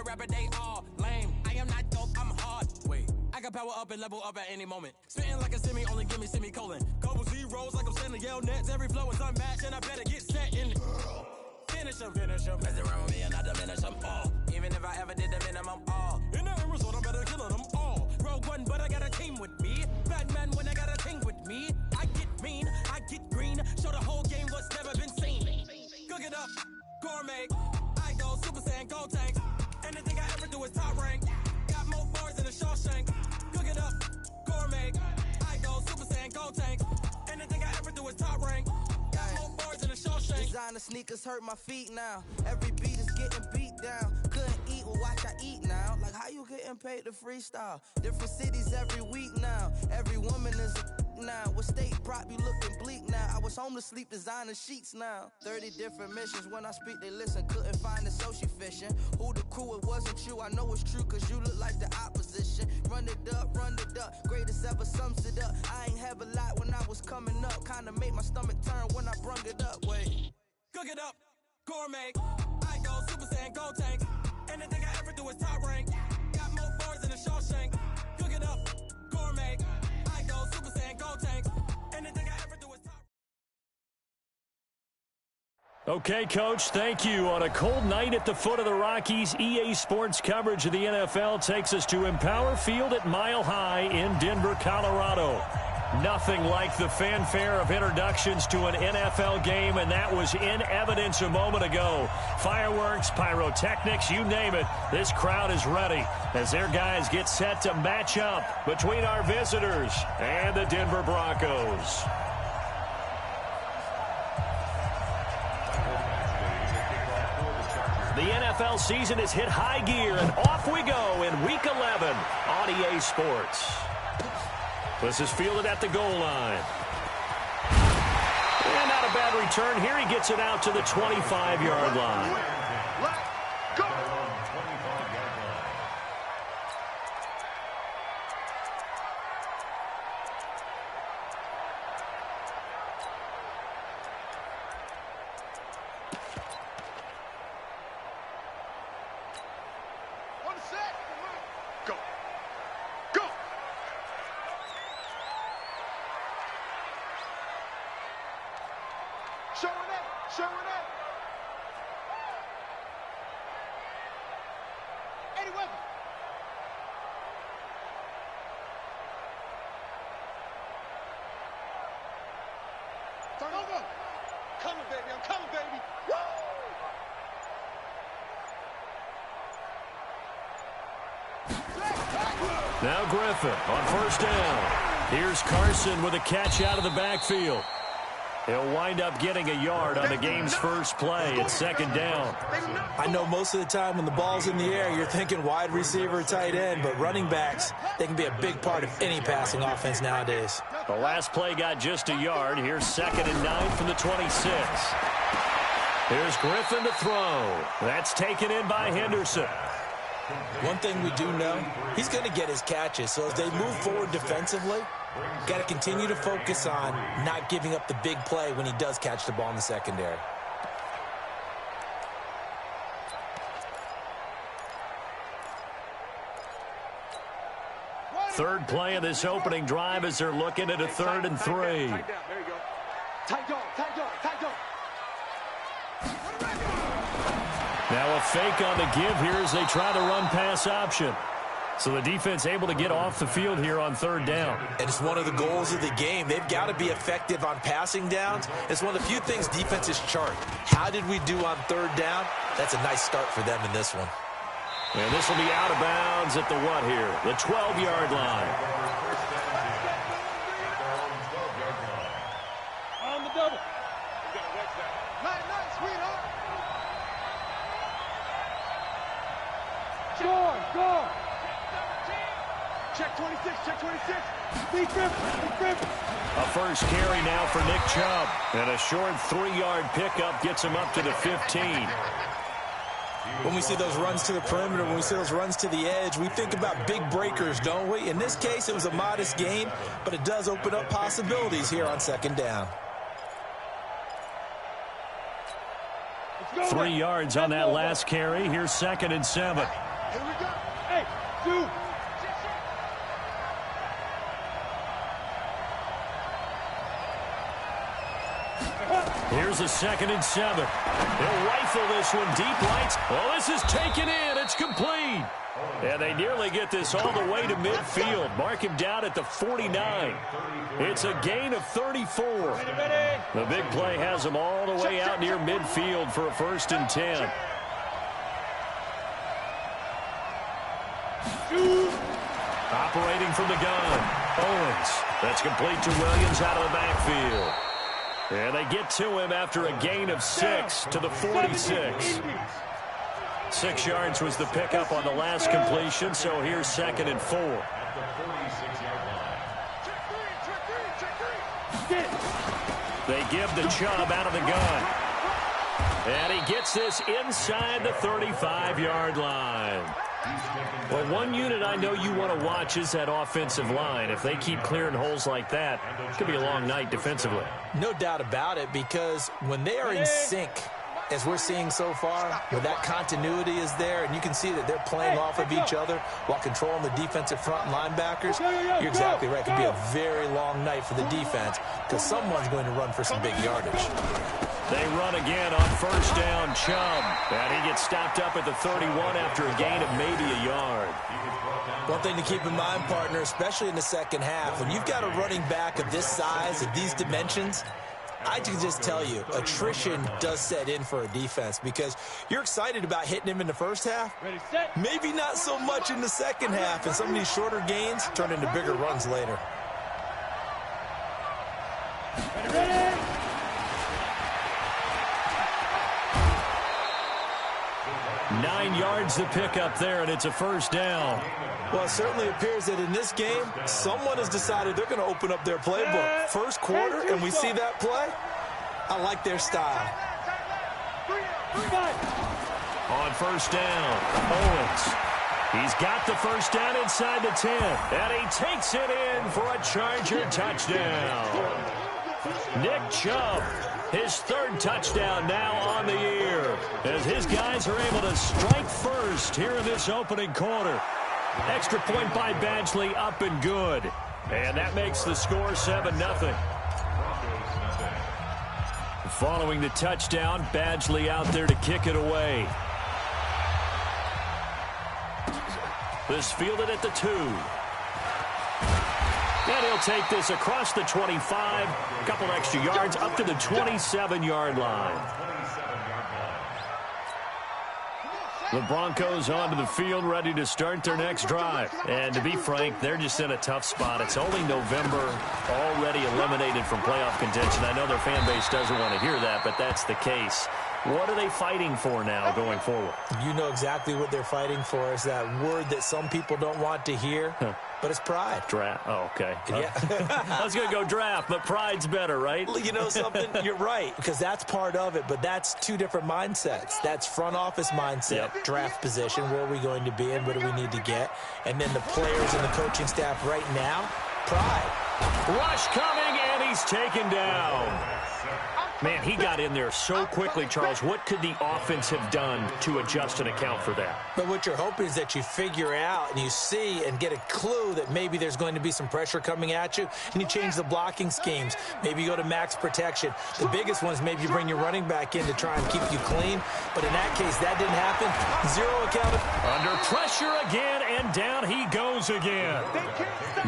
rapper, they all lame. I am not dope, I'm hard. Wait, I can power up and level up at any moment. Spitting like a semi, only give me semicolon. Couple zeros like I'm sending yell nets. Every flow is unmatched, and I better get set in. Finish them. Mess around with me and I diminish them all. Even if I ever did the minimum, all. In the end result, I'm better killing them all. Rogue one, but I got a team with me. Batman when I got a team with me. I get mean, I get green. Show the whole game what's never been seen. Cook it up, gourmet. I go Super Saiyan, gold tanks. Anything I ever do is top rank. Got more bars than a Shawshank. Cook it up, gourmet. I go Super Saiyan, gold tanks. Anything I ever do is top rank. Got more bars than a Shawshank. Designer sneakers hurt my feet now. Every beat is getting beat down. Couldn't eat, well watch I eat now. Like how you getting paid to freestyle? Different cities every week now. Every woman is a now. What state prop you looking bleak now? I was home to sleep designer sheets now. 30 different missions. When I speak they listen. Couldn't find it so she fishing. Who the crew, it wasn't you. I know it's true cause you look like the opposition. Run it up. Greatest ever sums it up. I ain't have a lot when I was coming up. Kinda made my stomach turn when I brung it up. Wait. Cook it up, gourmet. I go Super Saiyan, gold tank. Anything I ever do is top rank. Got more bars than a Shawshank. Cook it up, gourmet. I go Super Saiyan, gold tank. Anything I ever do is top. Okay, Coach, thank you. On a cold night at the foot of the Rockies, EA Sports coverage of the NFL takes us to Empower Field at Mile High in Denver, Colorado. Nothing like the fanfare of introductions to an NFL game, and that was in evidence a moment ago. Fireworks, pyrotechnics, you name it. This crowd is ready as their guys get set to match up between our visitors and the Denver Broncos. The NFL season has hit high gear, and off we go in Week 11 on EA Sports. This is fielded at the goal line. And not a bad return here. He gets it out to the 25-yard line. Let's go! Showing up. Eddie Weber. Turn over. Coming, baby. I'm coming, baby. Woo! Now Griffin on first down. Here's Carson with a catch out of the backfield. He'll wind up getting a yard on the game's first play. It's second down. I know most of the time when the ball's in the air, you're thinking wide receiver, tight end, but running backs, they can be a big part of any passing offense nowadays. The last play got just a yard. Here's 2nd and 9 from the 26. Here's Griffin to throw. That's taken in by Henderson. One thing we do know, he's going to get his catches. So as they move forward defensively, got to continue to focus on not giving up the big play when he does catch the ball in the secondary. Third play of this opening drive as they're looking at a 3rd and 3. There you go. Tight dog. Now a fake on the give here as they try to run pass option. So the defense able to get off the field here on 3rd down. And it's one of the goals of the game. They've got to be effective on passing downs. It's one of the few things defenses chart. How did we do on 3rd down? That's a nice start for them in this one. And this will be out of bounds at the what here? The 12-yard line. On the double. Nice, sweetheart. Score. Check 26. Big Griffin. A first carry now for Nick Chubb. And a short 3-yard pickup gets him up to the 15. When we see those runs to the perimeter, when we see those runs to the edge, we think about big breakers, don't we? In this case, it was a modest gain, but it does open up possibilities here on 2nd down. 3 yards on that last carry. Here's 2nd and 7. Here we go. Hey, dude. Here's a 2nd and 7. They'll rifle this one deep right. Well, this is taken in. It's complete. And they nearly get this all the way to midfield. Mark him down at the 49. It's a gain of 34. The big play has them all the way out near midfield for a 1st and 10. Operating from the gun, Owens. That's complete to Williams out of the backfield. And they get to him after a gain of 6 to the 46. 6 yards was the pickup on the last completion, so here's 2nd and 4. They give the Chubb out of the gun. And he gets this inside the 35-yard line. Well, one unit I know you want to watch is that offensive line. If they keep clearing holes like that, it could be a long night defensively. No doubt about it, because when they are in sync, as we're seeing so far, where that continuity is there, and you can see that they're playing off of each other while controlling the defensive front linebackers, you're exactly right. It could be a very long night for the defense because someone's going to run for some big yardage. They run again on 1st down, Chubb. And he gets stopped up at the 31 after a gain of maybe a yard. One thing to keep in mind, partner, especially in the second half, when you've got a running back of this size, of these dimensions, I can just tell you, attrition does set in for a defense because you're excited about hitting him in the first half. Maybe not so much in the second half, and some of these shorter gains turn into bigger runs later. Ready. 9 yards to pick up there, and it's a 1st down. Well, it certainly appears that in this game, someone has decided they're going to open up their playbook. First quarter, and we see that play. I like their style. On 1st down, Owens. He's got the 1st down inside the 10, and he takes it in for a Charger touchdown. Nick Chubb, his 3rd touchdown now on the year, as his guys are able to strike first here in this opening quarter. Extra point by Badgley, up and good. And that makes the score 7-0. Following the touchdown, Badgley out there to kick it away. This fielded at the 2. And he'll take this across the 25, a couple extra yards up to the 27-yard line. The Broncos onto the field, ready to start their next drive. And to be frank, they're just in a tough spot. It's only November, already eliminated from playoff contention. I know their fan base doesn't want to hear that, but that's the case. What are they fighting for now going forward? You know exactly what they're fighting for. Is that word that some people don't want to hear, but it's pride. Draft. Oh, okay. Yeah. I was going to go draft, but pride's better, right? You know something? You're right, because that's part of it, but that's two different mindsets. That's front office mindset, draft position, where are we going to be and what do we need to get? And then the players and the coaching staff right now, pride. Rush coming, and he's taken down. Man, he got in there so quickly, Charles. What could the offense have done to adjust and account for that? But what you're hoping is that you figure out and you see and get a clue that maybe there's going to be some pressure coming at you, and you change the blocking schemes. Maybe you go to max protection. The biggest one is maybe you bring your running back in to try and keep you clean. But in that case, that didn't happen. Zero account. Under pressure again, and down he goes again.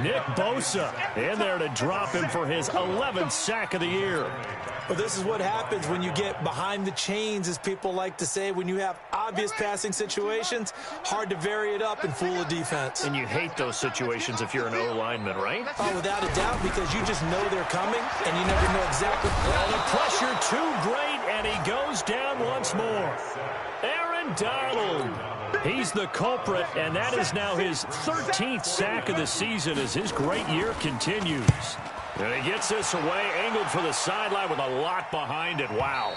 Nick Bosa in there to drop him for his 11th sack of the year. Well, this is what happens when you get behind the chains, as people like to say. When you have obvious passing situations, hard to vary it up and fool a defense. And you hate those situations if you're an O-lineman, right? Oh, without a doubt, because you just know they're coming, and you never know exactly. Well, the pressure too great, and he goes down once more. Aaron Donald. He's the culprit, and that is now his 13th sack of the season as his great year continues. And he gets this away, angled for the sideline with a lot behind it. Wow.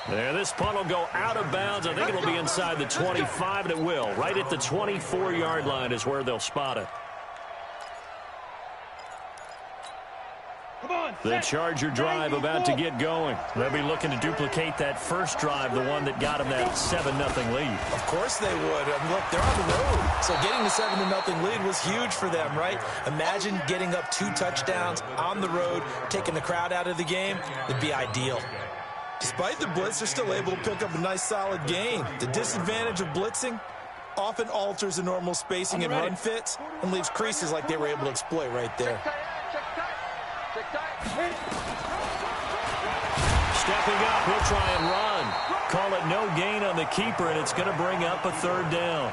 And this punt will go out of bounds. I think it'll be inside the 25, and it will. Right at the 24-yard line is where they'll spot it. Come on. The Charger drive about to get going. They'll be looking to duplicate that first drive, the one that got them that 7-0 lead. Of course they would. And look, they're on the road. So getting the 7-0 lead was huge for them, right? Imagine getting up 2 touchdowns on the road, taking the crowd out of the game. It'd be ideal. Despite the blitz, they're still able to pick up a nice, solid gain. The disadvantage of blitzing often alters the normal spacing and run fits and leaves creases like they were able to exploit right there. Stepping up, he'll try and run. Call it no gain on the keeper, and it's going to bring up a 3rd down.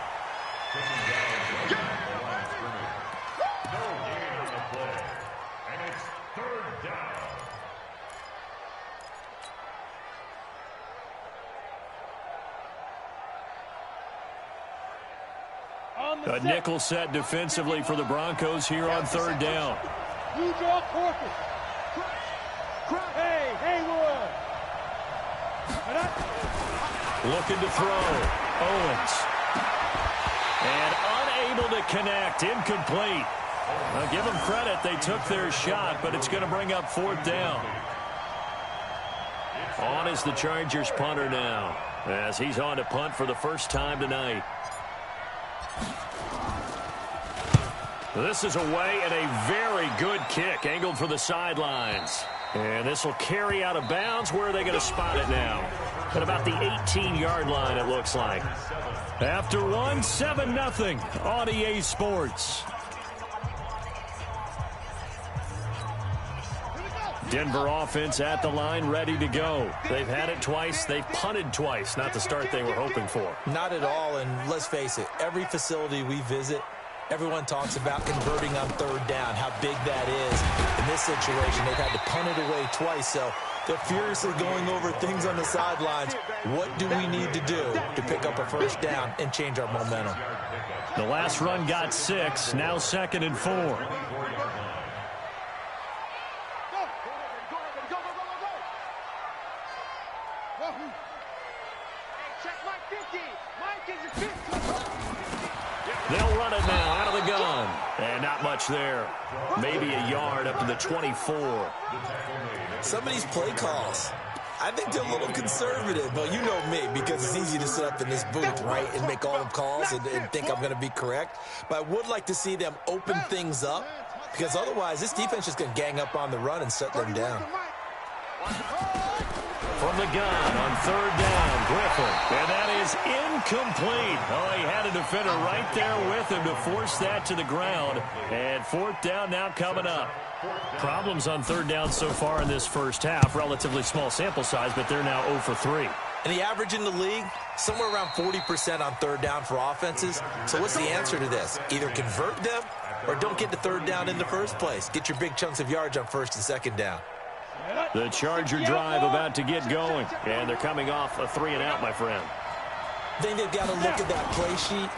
A nickel set defensively for the Broncos here on 3rd down. You draw Corpus. Hey, Haywood. Looking to throw. Owens. And unable to connect. Incomplete. Now give them credit. They took their shot, but it's going to bring up 4th down. On is the Chargers punter now, as he's on to punt for the first time tonight. This is away, and a very good kick angled for the sidelines. And this will carry out of bounds. Where are they going to spot it now? At about the 18-yard line, it looks like. After one, 7-0 on EA Sports. Denver offense at the line, ready to go. They've had it twice. They've punted twice. Not the start they were hoping for. Not at all, and let's face it, every facility we visit, everyone talks about converting on 3rd down, how big that is. In this situation, they've had to punt it away twice, so they're furiously going over things on the sidelines. What do we need to do to pick up a 1st down and change our momentum? The last run got 6, now 2nd and 4. They'll run it now out of the gun. And not much there. Maybe a yard up to the 24. Some of these play calls, I think they're a little conservative. But you know me, because it's easy to sit up in this booth, right, and make all the calls and think I'm going to be correct. But I would like to see them open things up, because otherwise this defense is going to gang up on the run and shut them down. From the gun on 3rd down, Griffin. And that is incomplete. Oh, he had a defender right there with him to force that to the ground. And 4th down now coming up. Problems on 3rd down so far in this first half. Relatively small sample size, but they're now 0 for 3. And the average in the league, somewhere around 40% on 3rd down for offenses. So what's the answer to this? Either convert them or don't get the 3rd down in the first place. Get your big chunks of yards on 1st and 2nd down. The Charger drive about to get going. And they're coming off a 3-and-out, my friend. I think they've got to look at that play sheet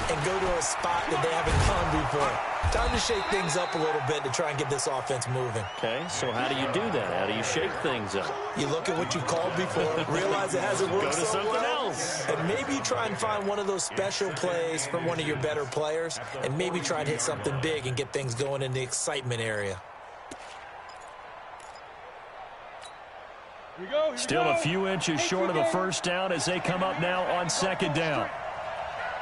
and go to a spot that they haven't gone before. Time to shake things up a little bit to try and get this offense moving. Okay, so how do you do that? How do you shake things up? You look at what you've called before, realize it hasn't worked Go to so something well, else. and maybe try and find one of those special plays from one of your better players, and maybe try and hit something big and get things going in the excitement area. Still a few inches short of a 1st down as they come up now on 2nd down.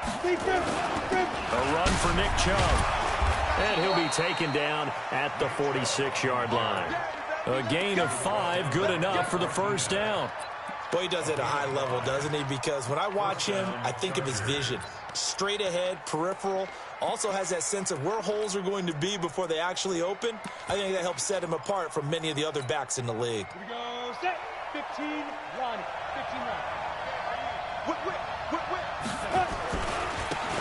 A run for Nick Chubb. And he'll be taken down at the 46-yard line. A gain of 5, good enough for the 1st down. Boy, he does it at a high level, doesn't he? Because when I watch him, I think of his vision. Straight ahead, peripheral. Also has that sense of where holes are going to be before they actually open. I think that helps set him apart from many of the other backs in the league. Here we go, set, 15, run, 15, run.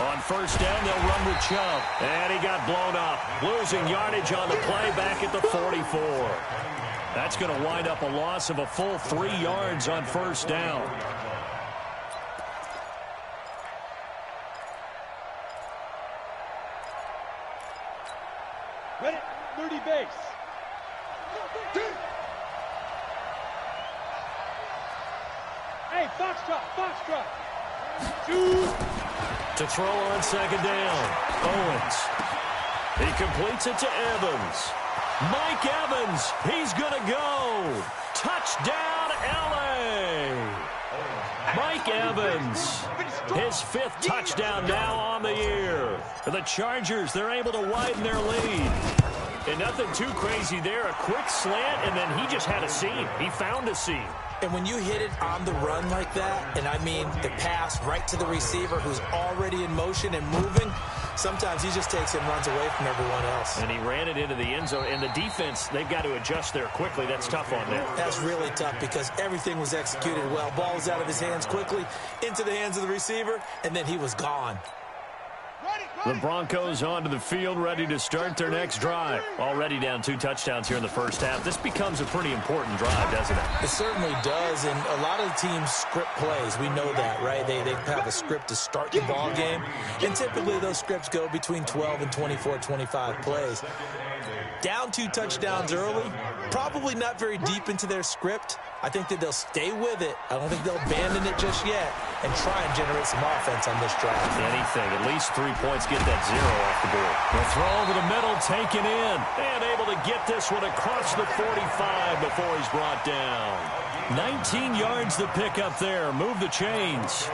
On 1st down, they'll run with Chubb. And he got blown up. Losing yardage on the play back at the 44. That's going to wind up a loss of a full 3 yards on 1st down. Ready, 30 base. Hey, foxtrot. 2. To throw on 2nd down. Owens. He completes it to Evans. Mike Evans, he's going to go. Touchdown, L.A. Mike Evans, his 5th touchdown now on the year. For the Chargers, they're able to widen their lead. And nothing too crazy there. A quick slant, and then he just had a seam. He found a seam. And when you hit it on the run like that, and I mean the pass right to the receiver who's already in motion and moving, sometimes he just takes it and runs away from everyone else. And he ran it into the end zone. And the defense, they've got to adjust there quickly. That's tough on them. That's really tough because everything was executed well. Ball was out of his hands quickly, into the hands of the receiver, and then he was gone. The Broncos onto the field, ready to start their next drive. Already down 2 touchdowns here in the first half. This becomes a pretty important drive, doesn't it? It certainly does, and a lot of the teams script plays. We know that, right? They have a script to start the ball game, and typically those scripts go between 12 and 24, 25 plays. Down 2 touchdowns early, probably not very deep into their script. I think that they'll stay with it. I don't think they'll abandon it just yet and try and generate some offense on this drive. Anything. At least 3 points, get that 0 off the board. The throw over the middle, taken in. And able to get this one across the 45 before he's brought down. 19 yards to pick up there. Move the chains.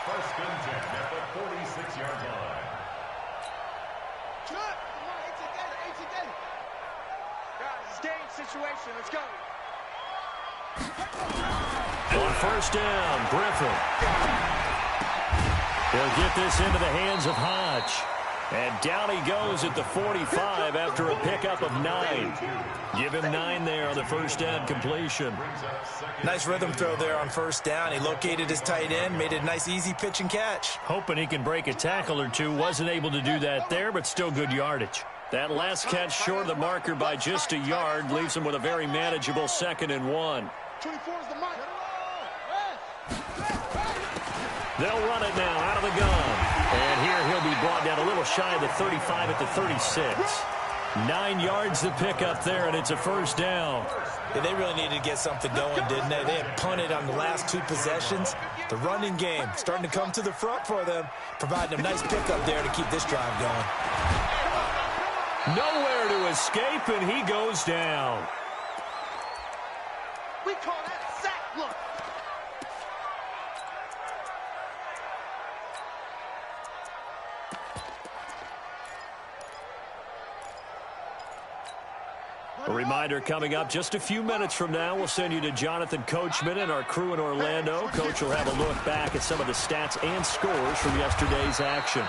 First and 10 at the 46-yard line. Situation. Let's go. On first down, Griffin. He'll get this into the hands of Hodge. And down he goes at the 45 after a pickup of 9. Give him 9 there on the first down completion. Nice rhythm throw there on first down. He located his tight end, made it a nice easy pitch and catch. Hoping he can break a tackle or two. Wasn't able to do that there, but still good yardage. That last catch short of the marker by just a yard leaves him with a very manageable 2nd and 1. 24 is the mark. They'll run it now out of the gun. And here he'll be brought down a little shy of the 35 at the 36. 9 yards to pick up there, and it's a first down. Yeah, they really needed to get something going, didn't they? They had punted on the last 2 possessions. The running game starting to come to the front for them, providing a nice pickup there to keep this drive going. Nowhere to escape, and he goes down. We call that sack. Look. A reminder coming up just a few minutes from now. We'll send you to Jonathan Coachman and our crew in Orlando. Coach will have a look back at some of the stats and scores from yesterday's action.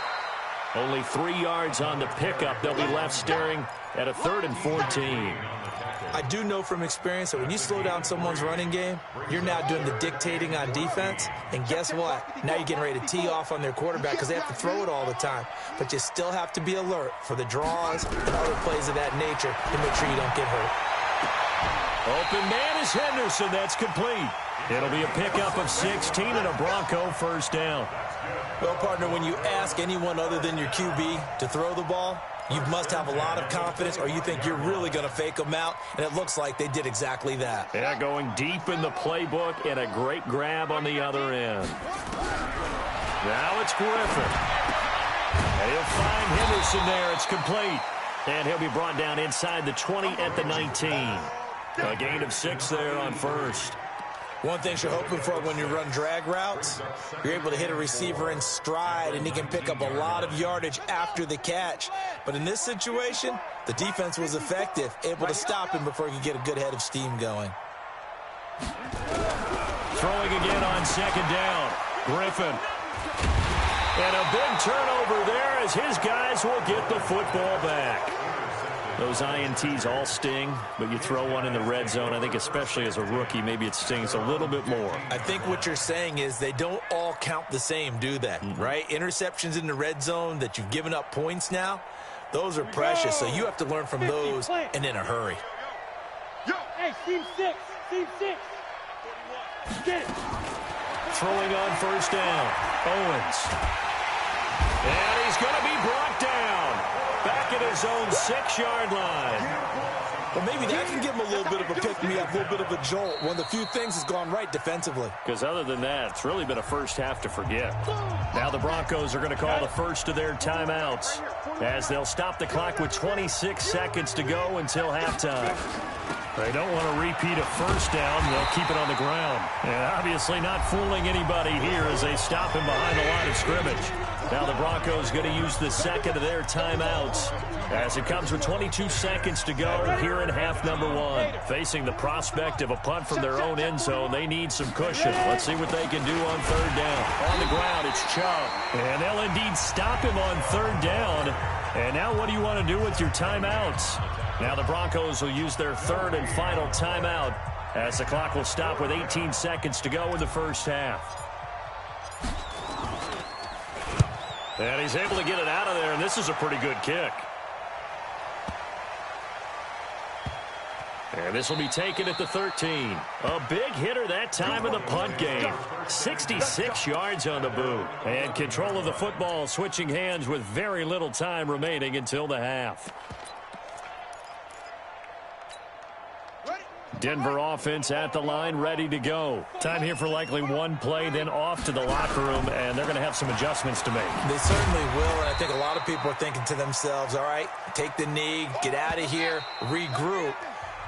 Only 3 yards on the pickup. They'll be left staring at a 3rd and 14. I do know from experience that when you slow down someone's running game, you're now doing the dictating on defense. And guess what? Now you're getting ready to tee off on their quarterback because they have to throw it all the time. But you still have to be alert for the draws and other plays of that nature to make sure you don't get hurt. Open man is Henderson. That's complete. It'll be a pickup of 16 and a Bronco first down. Well, partner, when you ask anyone other than your QB to throw the ball, you must have a lot of confidence or you think you're really going to fake them out, and it looks like they did exactly that. Yeah, going deep in the playbook and a great grab on the other end. Now it's Griffin. And he'll find Henderson there. It's complete. And he'll be brought down inside the 20 at the 19. A gain of 6 there on first. One thing you're hoping for when you run drag routes, you're able to hit a receiver in stride, and he can pick up a lot of yardage after the catch. But in this situation, the defense was effective, able to stop him before he could get a good head of steam going. Throwing again on 2nd down. Griffin. And a big turnover there as his guys will get the football back. Those INTs all sting, but you throw one in the red zone, I think especially as a rookie, maybe it stings a little bit more. I think what you're saying is they don't all count the same, do they? Right? Interceptions in the red zone that you've given up points now, those are precious, so you have to learn from those and in a hurry. Hey, team 6. Team 6. Get it. Throwing on first down. Owens. And he's going to be brought down. Back at his own 6-yard line. Well, maybe that can give them a little bit of a pick-me-up, a little bit of a jolt. One of the few things has gone right defensively. Because other than that, it's really been a first half to forget. Now the Broncos are going to call the first of their timeouts as they'll stop the clock with 26 seconds to go until halftime. They don't want to repeat a first down. They'll keep it on the ground. And obviously not fooling anybody here as they stop him behind the line of scrimmage. Now the Broncos going to use the second of their timeouts as it comes with 22 seconds to go here in half number one. Facing the prospect of a punt from their own end zone, they need some cushion. Let's see what they can do on third down. On the ground, it's Chubb. And they'll indeed stop him on third down. And now what do you want to do with your timeouts? Now the Broncos will use their third and final timeout as the clock will stop with 18 seconds to go in the first half. And he's able to get it out of there, and this is a pretty good kick. And this will be taken at the 13. A big hitter that time in the punt game. 66 yards on the boot. And control of the football switching hands with very little time remaining until the half. Denver offense at the line, ready to go. Time here for likely one play, then off to the locker room, and they're going to have some adjustments to make. They certainly will, and I think a lot of people are thinking to themselves, all right, take the knee, get out of here, regroup.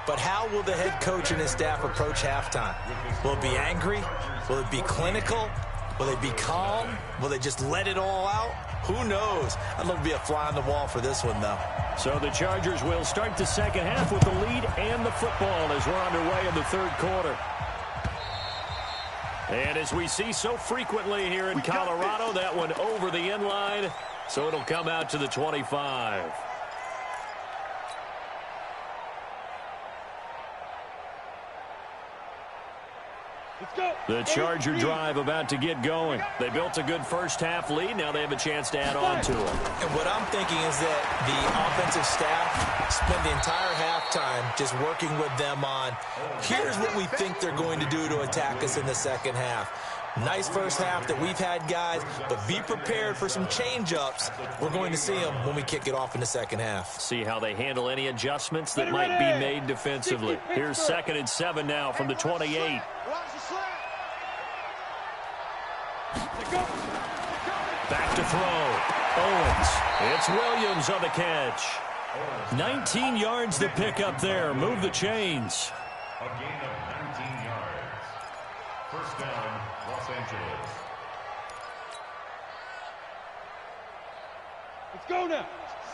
But how will the head coach and his staff approach halftime? Will it be angry? Will it be clinical? Will they be calm? Will they just let it all out? Who knows? I'd love to be a fly on the wall for this one, though. So the Chargers will start the second half with the lead and the football as we're underway in the third quarter. And as we see so frequently here in Colorado, that one over the end line, so it'll come out to the 25. The Charger drive about to get going. They built a good first-half lead. Now they have a chance to add on to it. And what I'm thinking is that the offensive staff spent the entire halftime just working with them on, here's what we think they're going to do to attack us in the second half. Nice first half that we've had, guys, but be prepared for some change-ups. We're going to see them when we kick it off in the second half. See how they handle any adjustments that might be made defensively. Here's 2nd and 7 now from the 28. Back to throw. Owens. It's Williams on the catch. 19 yards to pick up there. Move the chains. A gain of 19 yards. First down, Los Angeles. Let's go now.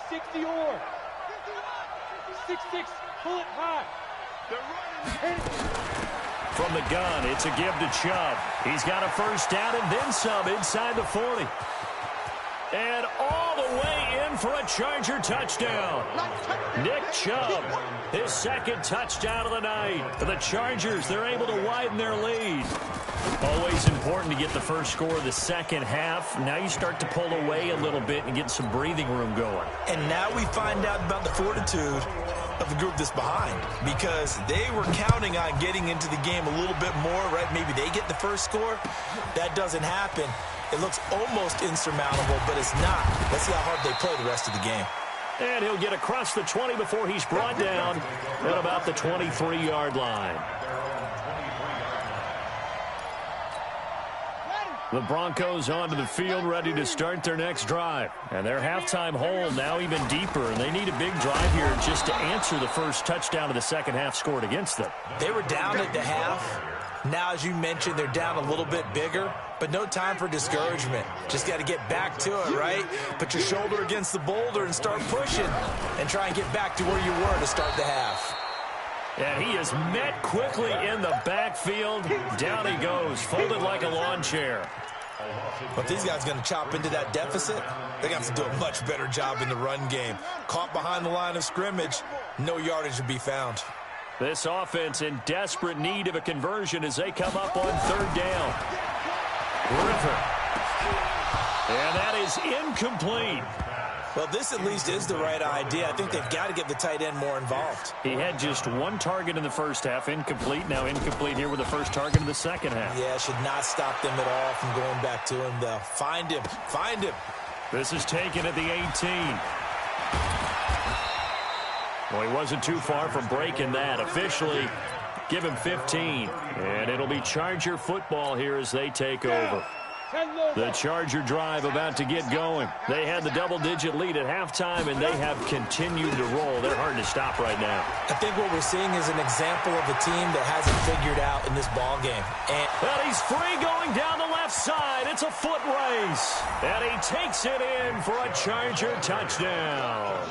60 or 6-6. Pull it high. They're running. From the gun, it's a give to Chubb. He's got a first down and then some inside the 40. And all the way in for a Charger touchdown. Nick Chubb, his second touchdown of the night. For the Chargers, they're able to widen their lead. Always important to get the first score of the second half. Now you start to pull away a little bit and get some breathing room going. And now we find out about the fortitude of the group that's behind, because they were counting on getting into the game a little bit more, right? Maybe they get the first score. That doesn't happen. It looks almost insurmountable, but it's not. Let's see how hard they play the rest of the game. And he'll get across the 20 before he's brought down at about the 23-yard line. The Broncos onto the field, ready to start their next drive. And their halftime hole now even deeper, and they need a big drive here just to answer the first touchdown of the second half scored against them. They were down at the half. Now, as you mentioned, they're down a little bit bigger, but no time for discouragement. Just got to get back to it, right? Put your shoulder against the boulder and start pushing and try and get back to where you were to start the half. And he is met quickly in the backfield. Down he goes, folded like a lawn chair. But these guys are going to chop into that deficit. They got to do a much better job in the run game. Caught behind the line of scrimmage, no yardage to be found. This offense in desperate need of a conversion as they come up on third down. Griffin. And that is incomplete. Well, this at least is the right idea. I think they've got to get the tight end more involved. He had just one target in the first half, incomplete. Now incomplete here with the first target of the second half. Yeah, should not stop them at all from going back to him, though. Find him. Find him. This is taken at the 18. Well, he wasn't too far from breaking that. Officially, give him 15. And it'll be Charger football here as they take over. The Charger drive about to get going. They had the double-digit lead at halftime, and they have continued to roll. They're hard to stop right now. I think what we're seeing is an example of a team that hasn't figured out in this ball game. And he's free going down the left side. It's a foot race. And he takes it in for a Charger touchdown.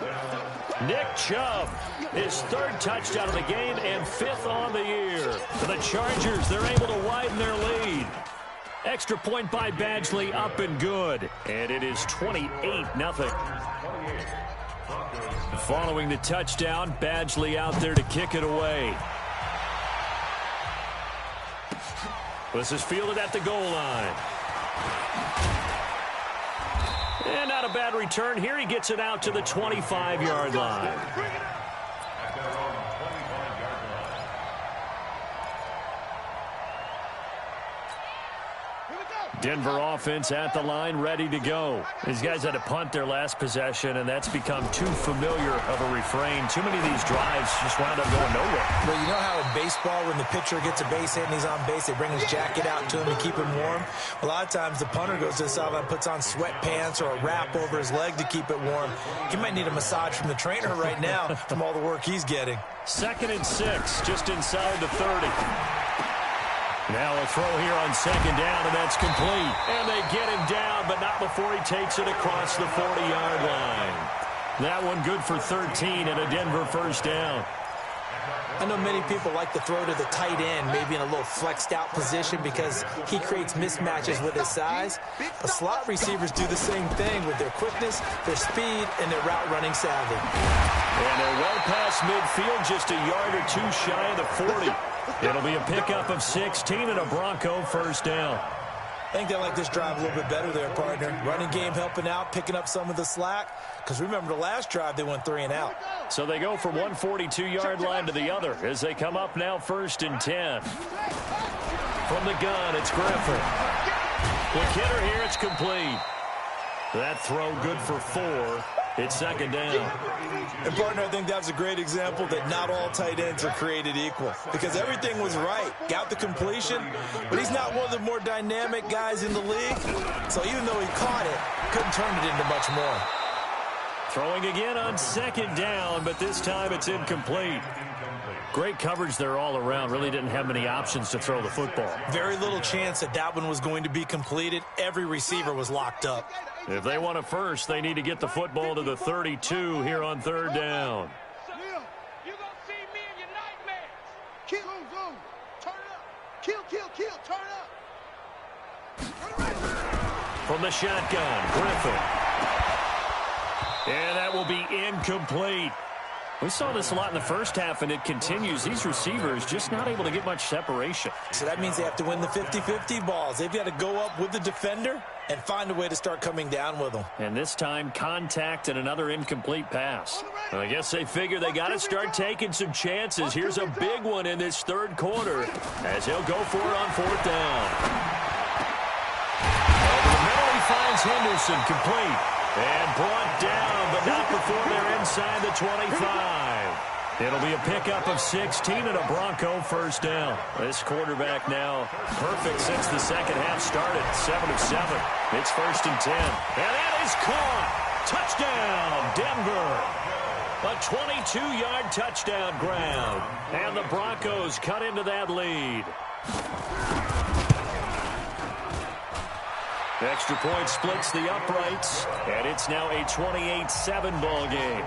Nick Chubb, his third touchdown of the game and fifth on the year. For the Chargers, they're able to widen their lead. Extra point by Badgley, up and good. And it is 28-0. Following the touchdown, Badgley out there to kick it away. This is fielded at the goal line. And not a bad return here. He gets it out to the 25-yard line. Denver offense at the line, ready to go. These guys had to punt their last possession, and that's become too familiar of a refrain. Too many of these drives just wound up going nowhere. Well, you know how in baseball, when the pitcher gets a base hit and he's on base, they bring his jacket out to him to keep him warm? A lot of times the punter goes to the sideline and puts on sweatpants or a wrap over his leg to keep it warm. He might need a massage from the trainer right now from all the work he's getting. 2nd and 6, just inside the 30. Now a throw here on 2nd down, and that's complete. And they get him down, but not before he takes it across the 40-yard line. That one good for 13 and a Denver first down. I know many people like to throw to the tight end, maybe in a little flexed out position because he creates mismatches with his size. But slot receivers do the same thing with their quickness, their speed, and their route running savvy. And they're well past midfield, just a yard or two shy of the 40. It'll be a pickup of 16 and a Bronco first down. I think they like this drive a little bit better there, partner. Running game helping out, picking up some of the slack. Because remember the last drive, they went 3 and out. So they go from one 42-yard line to the other as they come up now 1st and 10. From the gun, it's Griffin. With hitter here, it's complete. That throw good for 4. It's 2nd down. And, partner, I think that's a great example that not all tight ends are created equal. Because everything was right. Got the completion, but he's not one of the more dynamic guys in the league. So even though he caught it, couldn't turn it into much more. Throwing again on 2nd down, but this time it's incomplete. Great coverage there all around. Really didn't have many options to throw the football. Very little chance that one was going to be completed. Every receiver was locked up. If they want a first, they need to get the football to the 32 here on 3rd down. You're going to see me in your nightmares. Kill, turn up. Kill, turn up. From the shotgun, Griffin. And that will be incomplete. We saw this a lot in the first half, and it continues. These receivers just not able to get much separation. So that means they have to win the 50-50 balls. They've got to go up with the defender and find a way to start coming down with them. And this time, contact and another incomplete pass. Well, I guess they figure they got to start taking some chances. Here's a big one in this 3rd quarter as he'll go for it on 4th down. Over the middle, he finds Henderson, complete. And brought down, but not before they're inside the 25. It'll be a pickup of 16 and a Bronco first down. This quarterback now perfect since the 2nd half started. 7 of 7. It's 1st and 10. And that is caught. Touchdown, Denver. A 22-yard touchdown grab. And the Broncos cut into that lead. Extra point splits the uprights, and it's now a 28-7 ball game.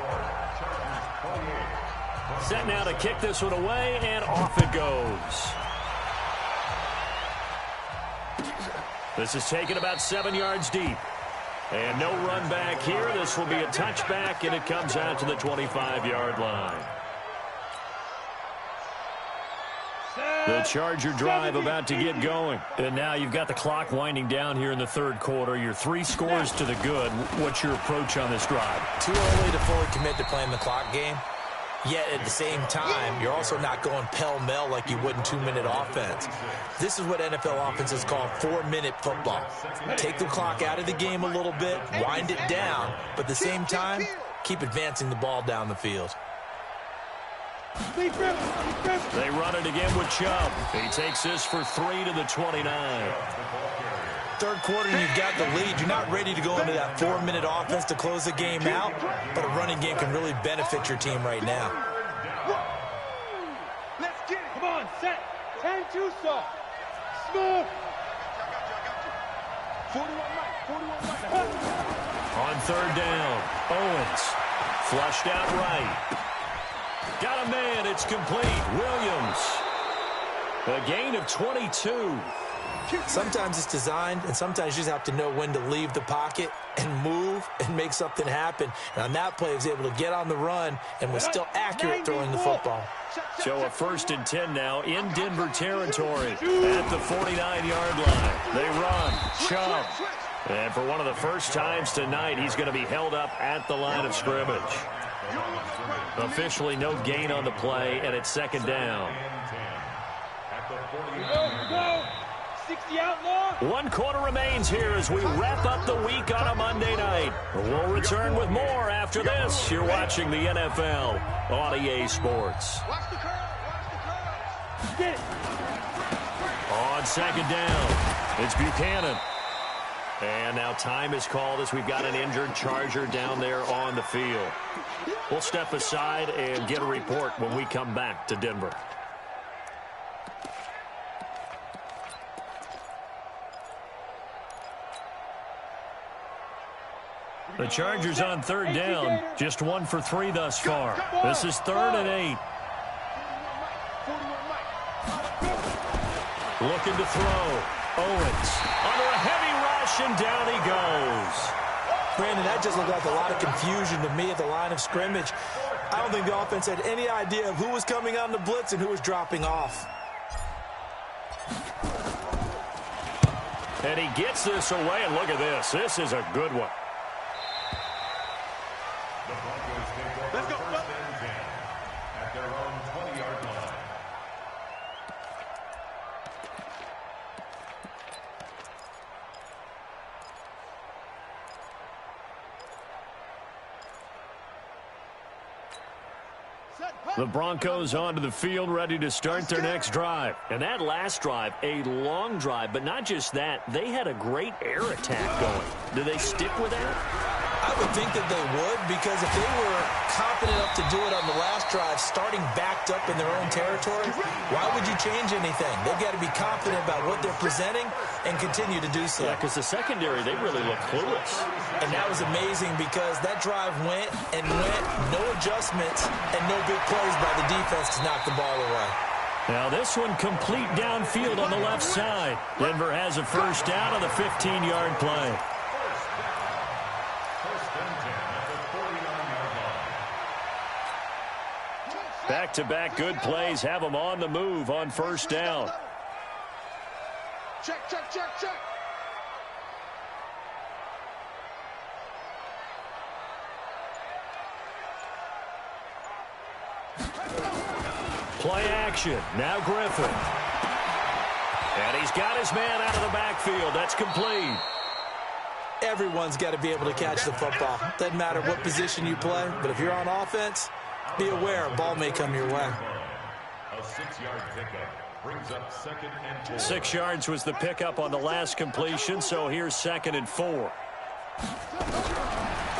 Set now to kick this one away, and off it goes. This is taken about 7 yards deep. And no run back here. This will be a touchback, and it comes out to the 25-yard line. The Charger drive about to get going. And now you've got the clock winding down here in the 3rd quarter. You're 3 scores to the good. What's your approach on this drive? Too early to fully commit to playing the clock game. Yet at the same time, you're also not going pell-mell like you would in 2-minute offense. This is what NFL offenses call 4-minute football. Take the clock out of the game a little bit, wind it down, but at the same time, keep advancing the ball down the field. They run it again with Chubb. He takes this for 3 to the 29. Third quarter, and you've got the lead. You're not ready to go into that 4-minute offense to close the game out, but a running game can really benefit your team right now. Let's get it. Come on, set. 10-2 soft. Smooth. 41 right. On third down, Owens. Flushed out right. Got a man. It's complete. Williams. A gain of 22. Sometimes it's designed, and sometimes you just have to know when to leave the pocket and move and make something happen. And on that play, he was able to get on the run and was still accurate throwing the football. So a 1st and 10 now in Denver territory at the 49-yard line. They run. Chubb. And for one of the first times tonight, he's going to be held up at the line of scrimmage. Officially no gain on the play, and it's 2nd down. Go. 60 outlaw. 1 quarter remains here as we wrap up the week on a Monday night. We'll return with more after this. You're watching the NFL on EA Sports. Watch the curve. Get it. On 2nd down, it's Buchanan. And now time is called as we've got an injured Charger down there on the field. We'll step aside and get a report when we come back to Denver. The Chargers on 3rd down, just 1 for 3 thus far. This is 3rd and 8. Looking to throw. Owens under a heavy rush, and down he goes. Brandon, that just looked like a lot of confusion to me at the line of scrimmage. I don't think the offense had any idea of who was coming on the blitz and who was dropping off. And he gets this away, and look at this. This is a good one. Let's go. 1st and 10 at their own 20-yard line. The Broncos onto the field, ready to start their next drive. And that last drive, a long drive, but not just that. They had a great air attack going. Do they stick with that? I would think that they would, because if they were confident enough to do it on the last drive, starting backed up in their own territory, why would you change anything? They've got to be confident about what they're presenting and continue to do so. Yeah, because the secondary, they really look clueless. And that was amazing because that drive went and went, no adjustments, and no big plays by the defense to knock the ball away. Now this one complete downfield on the left side. Denver has a 1st down on the 15-yard play. Back-to-back good plays have them on the move on 1st down. Check. Play action. Now Griffin. And he's got his man out of the backfield. That's complete. Everyone's got to be able to catch the football. Doesn't matter what position you play, but if you're on offense, be aware a ball may come your way. A 6-yard pickup brings up 2nd and 4. 6 yards was the pickup on the last completion, so here's 2nd and 4.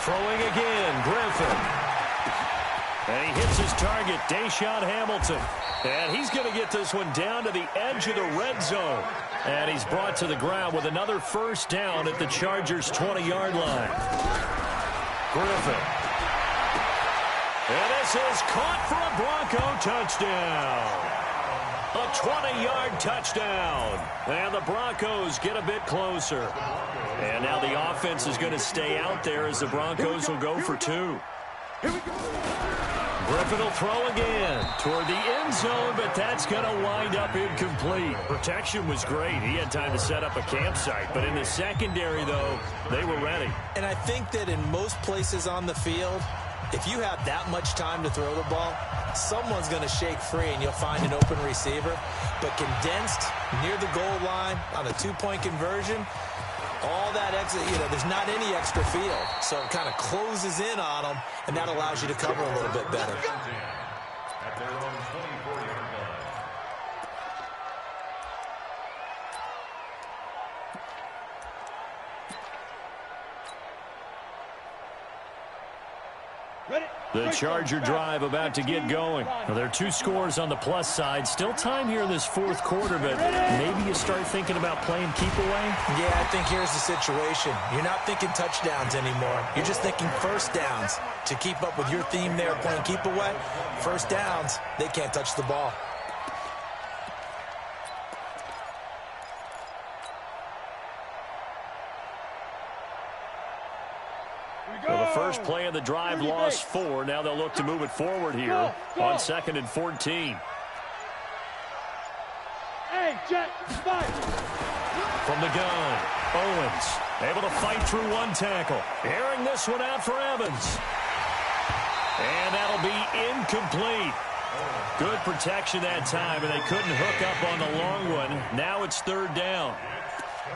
Throwing again, Griffin. And he hits his target, Deshaun Hamilton. And he's going to get this one down to the edge of the red zone. And he's brought to the ground with another 1st down at the Chargers' 20-yard line. Griffin. And this is caught for a Bronco touchdown. A 20-yard touchdown. And the Broncos get a bit closer. And now the offense is going to stay out there as the Broncos will go for 2. Griffin will throw again toward the end zone, but that's going to wind up incomplete. Protection was great. He had time to set up a campsite, but in the secondary, though, they were ready. And I think that in most places on the field, if you have that much time to throw the ball, someone's going to shake free and you'll find an open receiver. But condensed near the goal line on a 2-point conversion, all that extra, there's not any extra field. So it kind of closes in on them, and that allows you to cover a little bit better. at their own 24-yard line. The Charger drive about to get going. Well, there are 2 scores on the plus side. Still time here in this fourth quarter, but maybe you start thinking about playing keep away? Yeah, I think here's the situation. You're not thinking touchdowns anymore. You're just thinking first downs. To keep up with your theme there, playing keep away, first downs, they can't touch the ball. Well, the first play of the drive lost 4. Now they'll look to move it forward here on 2nd and 14. Hey, Jack, fight. From the gun, Owens able to fight through 1 tackle. Airing this one out for Evans. And that'll be incomplete. Good protection that time, and they couldn't hook up on the long one. Now it's 3rd down.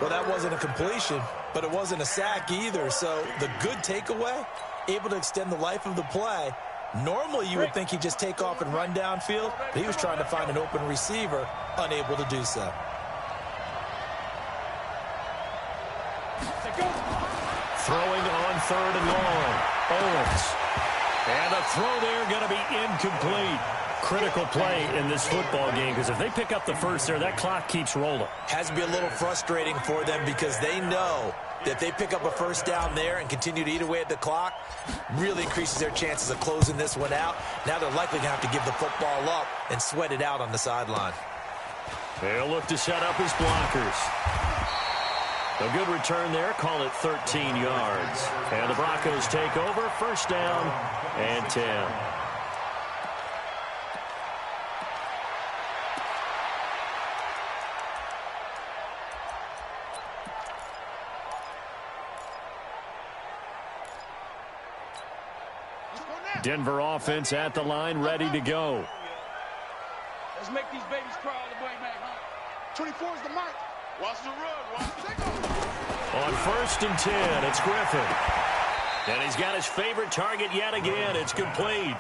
Well, that wasn't a completion, but it wasn't a sack either. So the good takeaway, able to extend the life of the play. Normally you would think he'd just take off and run downfield, but he was trying to find an open receiver, unable to do so. Throwing on 3rd and long. Owens. And the throw there going to be incomplete. Critical play in this football game, because if they pick up the first there, that clock keeps rolling. Has to be a little frustrating for them because they know that if they pick up a first down there and continue to eat away at the clock, really increases their chances of closing this one out. Now they're likely going to have to give the football up and sweat it out on the sideline. They'll look to set up his blockers. A good return there. Call it 13 yards. And the Broncos take over. 1st down and 10. Denver offense at the line, ready to go. Let's make these babies cry all the way back home. 24 is the mic. Watch the run. Watch the take off. On 1st and 10, it's Griffin. And he's got his favorite target yet again. It's complete.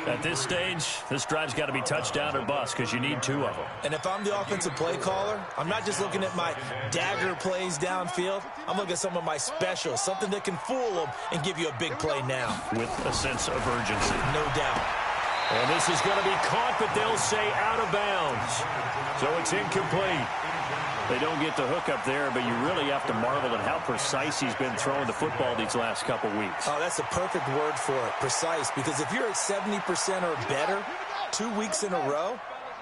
At this stage, this drive's got to be touchdown or bust because you need 2 of them. And if I'm the offensive play caller, I'm not just looking at my dagger plays downfield. I'm looking at some of my specials, something that can fool them and give you a big play now. With a sense of urgency. No doubt. And this is going to be caught, but they'll say out of bounds. So it's incomplete. They don't get the hook up there, but you really have to marvel at how precise he's been throwing the football these last couple weeks. Oh, that's a perfect word for it, precise, because if you're at 70% or better 2 weeks in a row,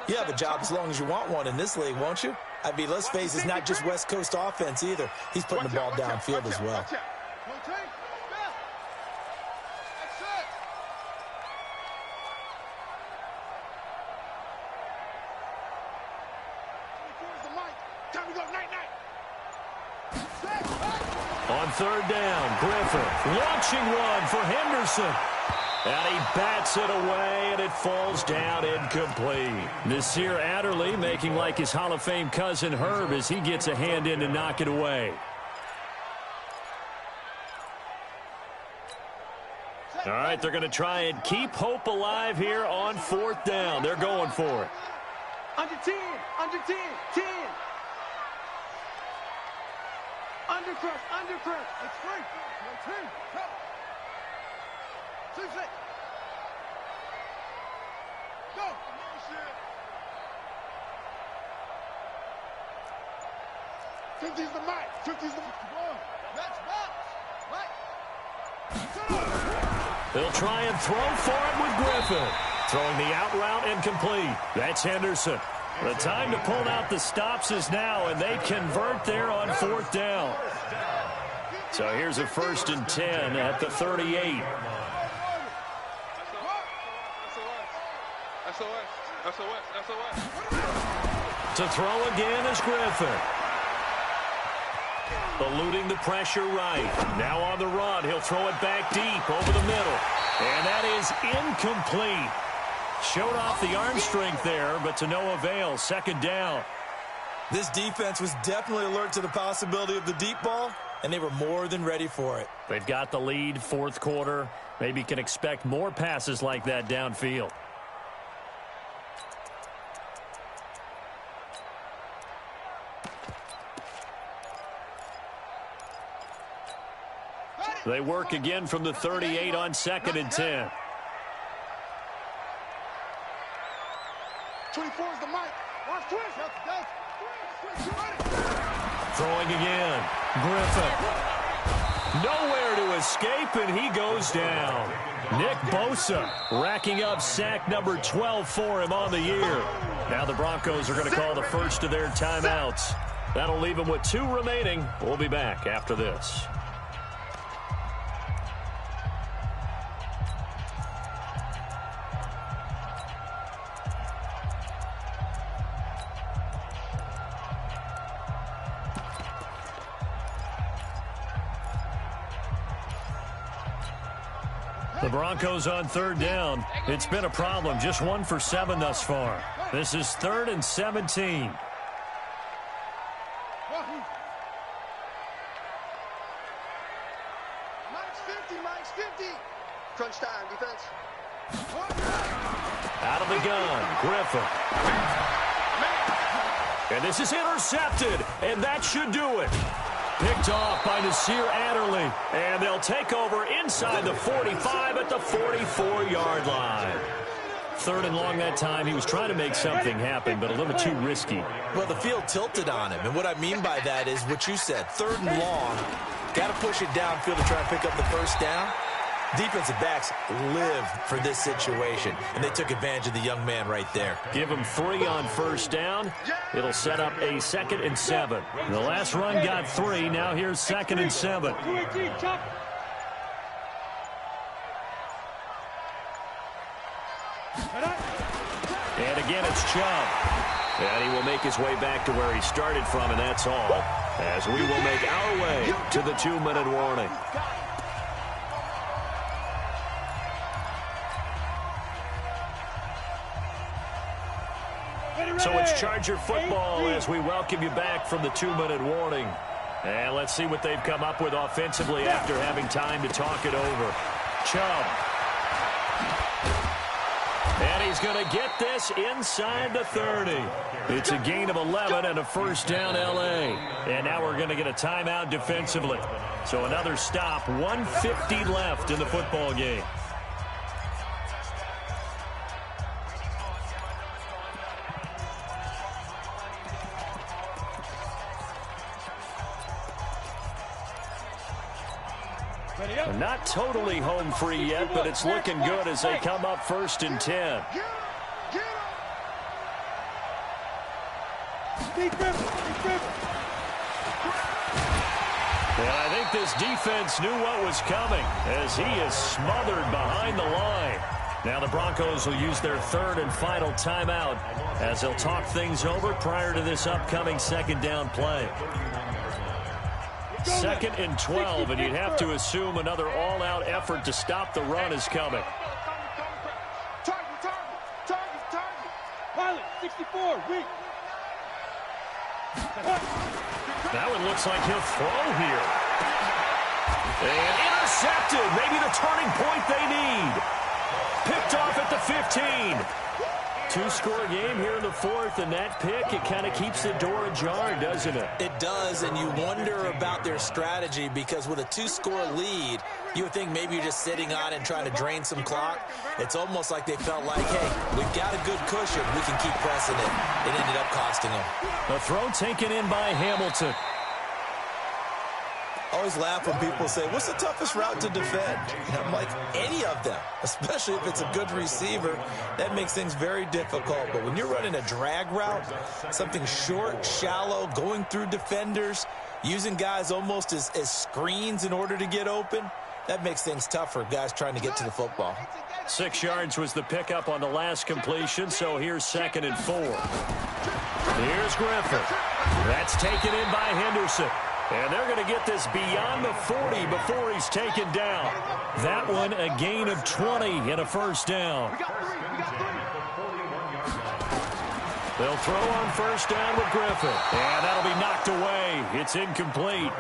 you have a job as long as you want one in this league, won't you? I mean, let's face it, it's not just West Coast offense either. He's putting the ball downfield as well. On 3rd down, Griffin launching one for Henderson. And he bats it away, and it falls down incomplete. Nasir Adderley making like his Hall of Fame cousin Herb as he gets a hand in to knock it away. All right, they're going to try and keep hope alive here on 4th down. They're going for it. Under 10, under 10, 10. Under crush. It's free. 2, come. 2, 6. Go. 50's the mic. 50's the ball. Let's bounce. Right. They'll try and throw for it with Griffin. Throwing the out route incomplete. That's Henderson. The time to pull out the stops is now, and they convert there on 4th down. So here's a 1st and 10 at the 38. To throw again is Griffin. Eluding the pressure right. Now on the run, he'll throw it back deep over the middle. And that is incomplete. Showed off the arm strength there, but to no avail. 2nd down. This defense was definitely alert to the possibility of the deep ball, and they were more than ready for it. They've got the lead, fourth quarter. Maybe can expect more passes like that downfield. They work again from the 38 on 2nd and 10. 24 is the mic. Watch twist. Throwing again. Griffin. Nowhere to escape, and he goes down. Nick Bosa racking up sack number 12 for him on the year. Now the Broncos are going to call the first of their timeouts. That'll leave them with 2 remaining. We'll be back after this. The Broncos on 3rd down. It's been a problem. Just 1 for 7 thus far. This is 3rd and 17. Mike's 50. Crunch time, defense. Out of the gun, Griffin. And this is intercepted, and that should do it. Picked off by Nasir Adderley, and they'll take over inside the 45 at the 44-yard line. 3rd and long that time. He was trying to make something happen, but a little too risky. Well, the field tilted on him, and what I mean by that is what you said. 3rd and long, got to push it downfield to try and pick up the first down. Defensive backs live for this situation, and they took advantage of the young man right there. Give him 3 on 1st down. It'll set up a 2nd and 7. The last run got 3. Now here's 2nd and 7. And again, it's Chubb. And he will make his way back to where he started from, and that's all, as we will make our way to the 2-minute warning. So it's Charger football as we welcome you back from the 2-minute warning. And let's see what they've come up with offensively after having time to talk it over. Chubb. And he's going to get this inside the 30. It's a gain of 11 and a first down, L.A. And now we're going to get a timeout defensively. So another stop, 1:50 left in the football game. Not totally home free yet, but it's looking good as they come up 1st and 10. And I think this defense knew what was coming as he is smothered behind the line. Now the Broncos will use their 3rd and final timeout as they'll talk things over prior to this upcoming 2nd down play. 2nd and 12, and you'd have to assume another all-out effort to stop the run is coming. Pilot, 64, weak. That one looks like he'll throw here. And intercepted. Maybe the turning point they need. Picked off at the 15. 2-score game here in the 4th, and that pick, it kind of keeps the door ajar, doesn't it? It does, and you wonder about their strategy because with a 2-score lead, you would think maybe you're just sitting on it and trying to drain some clock. It's almost like they felt like, hey, we've got a good cushion. We can keep pressing it. It ended up costing them. A throw taken in by Hamilton. I always laugh when people say, what's the toughest route to defend? And I'm like, any of them, especially if it's a good receiver. That makes things very difficult. But when you're running a drag route, something short, shallow, going through defenders, using guys almost as screens in order to get open, that makes things tough for guys trying to get to the football. 6 yards was the pickup on the last completion, so here's 2nd and 4. Here's Griffin. That's taken in by Henderson. And they're going to get this beyond the 40 before he's taken down. That one, a gain of 20 and a first down. They'll throw on first down with Griffin. And that'll be knocked away. It's incomplete.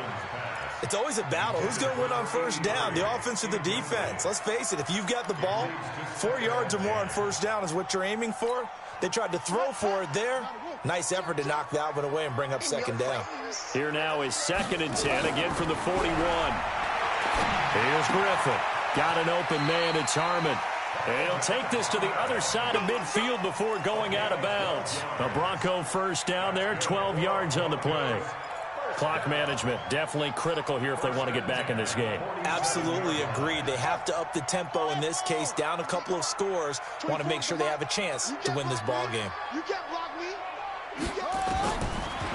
It's always a battle. Who's going to win on first down, the offense or the defense? Let's face it, if you've got the ball, 4 yards or more on first down is what you're aiming for. They tried to throw for it there. Nice effort to knock that one away and bring up second down. Here now is 2nd and 10, again from the 41. Here's Griffin. Got an open man. It's Harmon. He'll take this to the other side of midfield before going out of bounds. A Bronco first down there, 12 yards on the play. Clock management definitely critical here if they want to get back in this game. Absolutely agreed. They have to up the tempo in this case, down a couple of scores. Want to make sure they have a chance to win this ball game.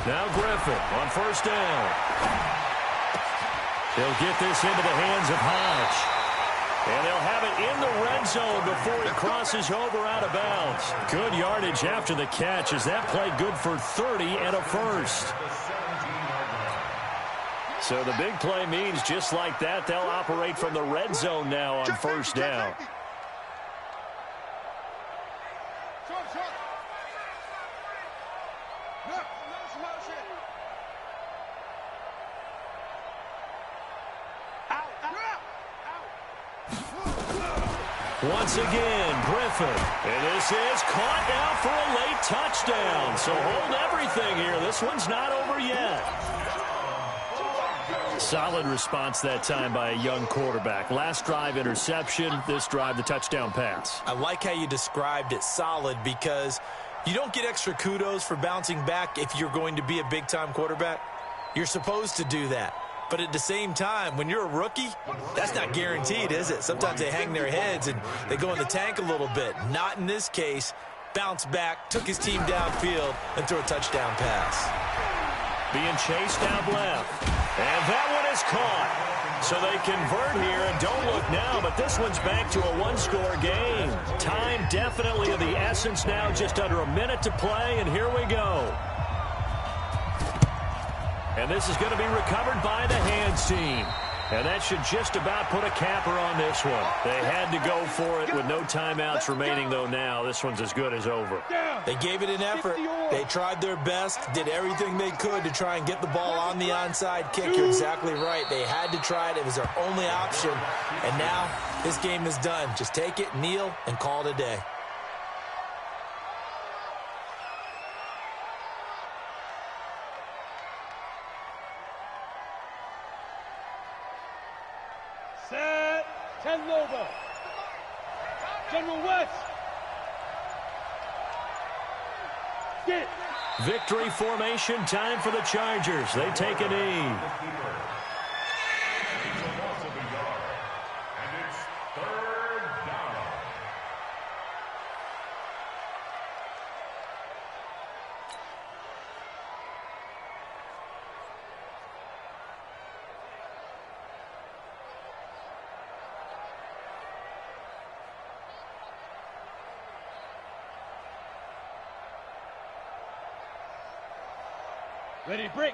Now Griffin on first down. He'll get this into the hands of Hodge. And they'll have it in the red zone before he crosses over out of bounds. Good yardage after the catch as that play good for 30 and a first. So the big play means just like that, they'll operate from the red zone now on first down. Once again, Griffin. And this is caught now for a late touchdown. So hold everything here. This one's not over yet. Solid response that time by a young quarterback. Last drive, interception. This drive, the touchdown pass. I like how you described it, solid, because you don't get extra kudos for bouncing back if you're going to be a big-time quarterback. You're supposed to do that. But at the same time, when you're a rookie, that's not guaranteed, is it? Sometimes they hang their heads and they go in the tank a little bit. Not in this case. Bounced back, took his team downfield, and threw a touchdown pass. Being chased out left. And that one is caught. So they convert here, and don't look now, but this one's back to a one-score game. Time definitely of the essence now, just under a minute to play, and here we go. And this is going to be recovered by the hands team. And that should just about put a capper on this one. They had to go for it with no timeouts remaining, though now. This one's as good as over. They gave it an effort. They tried their best, did everything they could to try and get the ball on the onside kick. You're exactly right. They had to try it. It was their only option. And now this game is done. Just take it, kneel, and call it a day. Set. 10 Lobo. General West. Get. Victory formation time for the Chargers. They take a knee. Ready, break.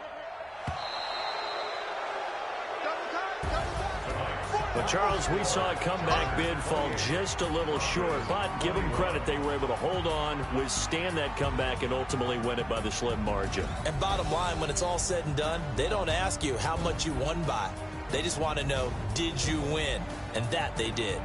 But, Charles, we saw a comeback bid fall just a little short, but give them credit. They were able to hold on, withstand that comeback, and ultimately win it by the slim margin. And bottom line, when it's all said and done, they don't ask you how much you won by. They just want to know, did you win? And that they did.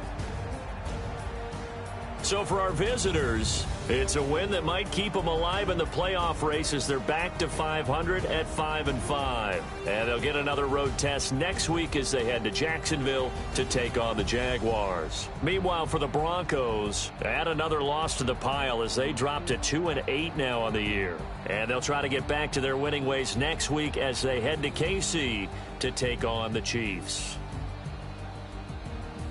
So for our visitors, it's a win that might keep them alive in the playoff race as they're back to 500 at 5-5. And they'll get another road test next week as they head to Jacksonville to take on the Jaguars. Meanwhile, for the Broncos, add another loss to the pile as they drop to 2-8 now on the year. And they'll try to get back to their winning ways next week as they head to KC to take on the Chiefs.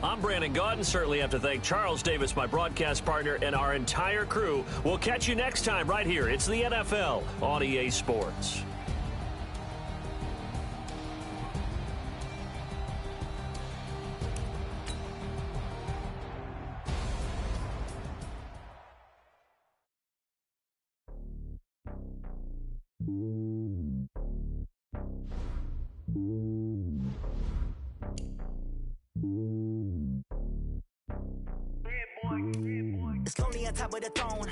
I'm Brandon Gaudin. Certainly have to thank Charles Davis, my broadcast partner, and our entire crew. We'll catch you next time right here. It's the NFL on EA Sports. It's lonely on top of the throne.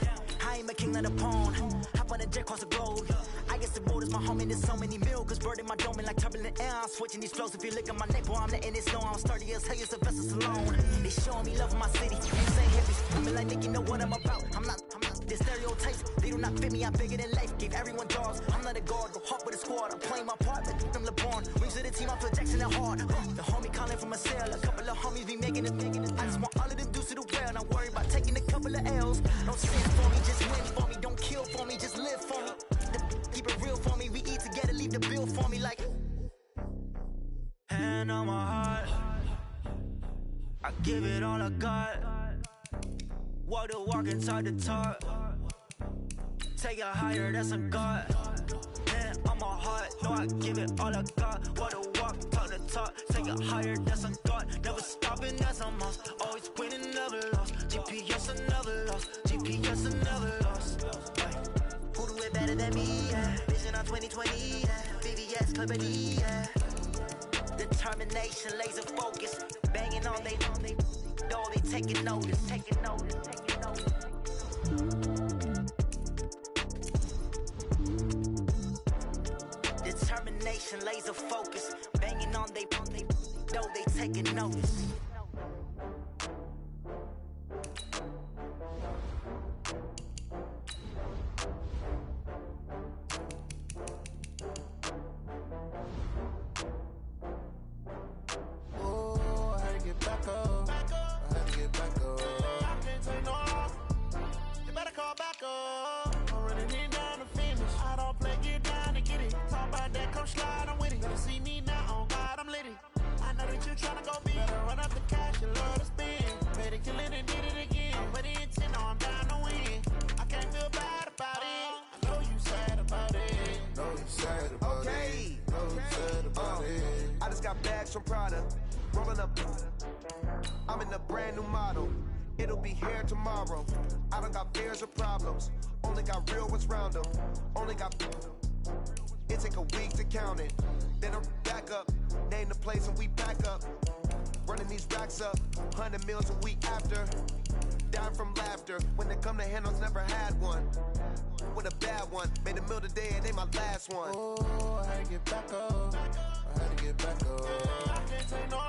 I ain't a king not a pawn. Hop on a jet across the globe. I guess the road is my home and there's so many miracles burning my dome and like turbulent air. I'm switching these flows. If you look at my neck, boy, I'm letting it snow. I'm sturdy as hell, it's a vessel alone. They showing me love in my city. Insane heavy. I'm like, nigga, you know what I'm about. I'm not the stereotypes. They do not fit me. I'm bigger than life. Gave everyone jaws. I'm not a guard. Go hop with a squad. I'm playing my part, but them LeBron. Wings of the team, I feel Jackson and hard. The homie calling from a cell. A couple of homies be making it. I just want all of them dudes to the well. Not worry about taking a couple of L's. Don't sin for me, just win for me. Don't kill for me, just live for me. Keep it real for me. We eat together, leave the bill for me like. Hand on my heart, I give it all I got. Walk the walk and talk the talk. Take it higher, that's a God. Hand on my heart, no, I give it all I got. Walk the walk, talk the talk. Take it higher, that's a God. Never stopping, that's a must. Always winning, never lost. GPS, I never lost. GPS, I never lost. Who do it better than me? Yeah. Vision on 2020. Yeah. VVS, Clipper D. Yeah. Determination, laser focus. Banging on they door, they taking notice. Determination, laser focus. Banging on they door, they taking notice. Slide, I'm with it. Better see me now, on God, I'm lit it. I know that you tryna go big. Better run up the cash and love to spend. Better kill it and did it again. I'm with the intent, no, I'm down to win. I can't feel bad about it. I know you sad about it. Know you sad about it. Know you sad about it. I just got bags from Prada. Rolling up. I'm in a brand new model. It'll be here tomorrow. I don't got fears or problems. Only got real ones round them. Only got. It take a week to count it. Then I'm back up. Name the place and we back up. Running these racks up. 100 meals a week after. Down from laughter. When they come to handles, never had one. With a bad one. Made a meal today and ain't my last one. Oh, I had to get back up. I had to get back up. I can't take no.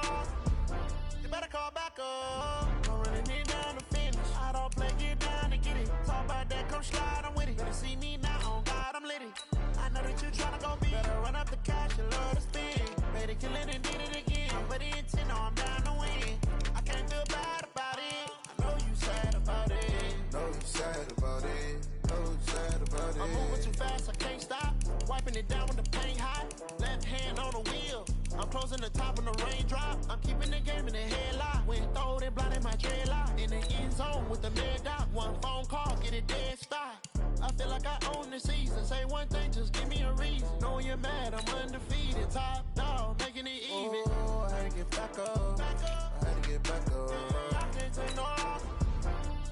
You better call back up. I'm running it down to finish. I don't play, get down and get it. Talk about that, come slide, I'm with it. Better see me now, on God, I'm lit it. I know that you tryna go big. Better run up the cash and love to spend. Better kill it and did it again. But the intent, no, I'm down to win. I can't feel bad about it. I know you sad about it. Know you sad about it. Know you sad about it. I'm moving too fast, I can't stop. Wiping it down when the paint hot. Left hand on the wheel. I'm closing the top when the raindrop. I'm keeping the game in the headlock. When throwed and blinded my dreadlock. In the end zone with the mid dot. One phone call, get it dead stop. I feel like I own the season. Say one thing, just give me a reason. Knowing you're mad, I'm undefeated. Top dog, making it even. Oh, I had to get back up. I had to get back up. I can't take no.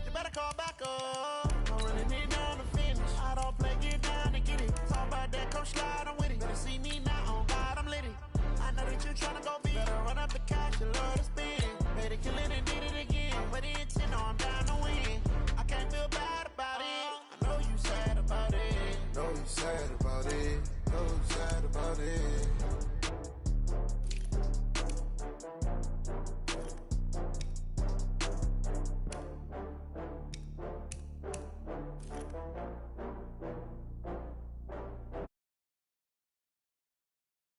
You better call back up. I'm running it down to finish. I don't play, get down and get it. Talk about that, come slide, I'm with it. Better see me now, on God, I'm lit it. I know that you tryna go big. Better run up the cash and love to spend. Better kill it and did it again. But the intent, no, I'm down to win. I can't feel bad about it. I know you sad about it. Know you sad about it. Know you sad about it.